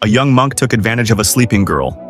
A young monk took advantage of a sleeping girl.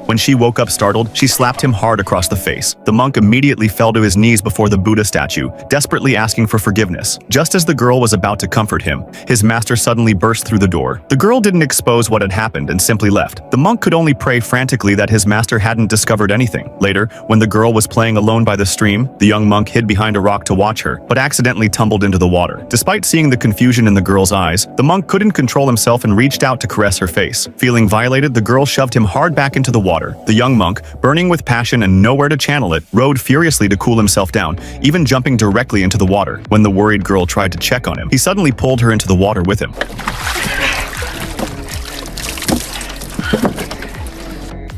When she woke up startled, she slapped him hard across the face. The monk immediately fell to his knees before the Buddha statue, desperately asking for forgiveness. Just as the girl was about to comfort him, his master suddenly burst through the door. The girl didn't expose what had happened and simply left. The monk could only pray frantically that his master hadn't discovered anything. Later, when the girl was playing alone by the stream, the young monk hid behind a rock to watch her, but accidentally tumbled into the water. Despite seeing the confusion in the girl's eyes, the monk couldn't control himself and reached out to caress her face. Feeling violated, the girl shoved him hard back into the water. The young monk, burning with passion and nowhere to channel it, rowed furiously to cool himself down, even jumping directly into the water. When the worried girl tried to check on him, he suddenly pulled her into the water with him.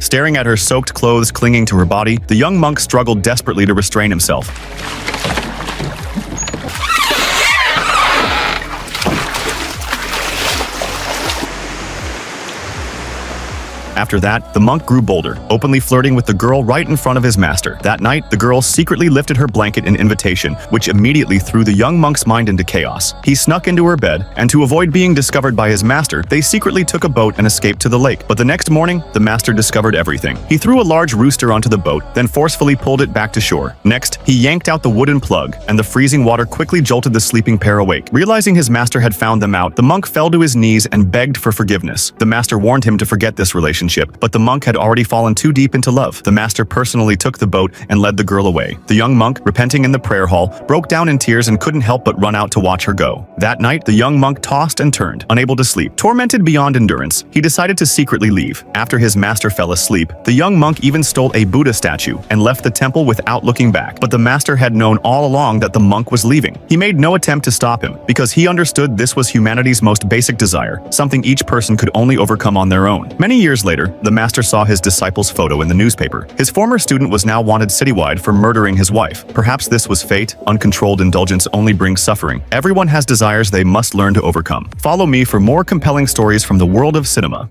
Staring at her soaked clothes clinging to her body, the young monk struggled desperately to restrain himself. After that, the monk grew bolder, openly flirting with the girl right in front of his master. That night, the girl secretly lifted her blanket in invitation, which immediately threw the young monk's mind into chaos. He snuck into her bed, and to avoid being discovered by his master, they secretly took a boat and escaped to the lake. But the next morning, the master discovered everything. He threw a large rooster onto the boat, then forcefully pulled it back to shore. Next, he yanked out the wooden plug, and the freezing water quickly jolted the sleeping pair awake. Realizing his master had found them out, the monk fell to his knees and begged for forgiveness. The master warned him to forget this relationship, but the monk had already fallen too deep into love. The master personally took the boat and led the girl away. The young monk, repenting in the prayer hall, broke down in tears and couldn't help but run out to watch her go. That night, the young monk tossed and turned, unable to sleep. Tormented beyond endurance, he decided to secretly leave. After his master fell asleep, the young monk even stole a Buddha statue and left the temple without looking back. But the master had known all along that the monk was leaving. He made no attempt to stop him, because he understood this was humanity's most basic desire, something each person could only overcome on their own. Many years later, the master saw his disciple's photo in the newspaper. His former student was now wanted citywide for murdering his wife. Perhaps this was fate. Uncontrolled indulgence only brings suffering. Everyone has desires they must learn to overcome. Follow me for more compelling stories from the world of cinema.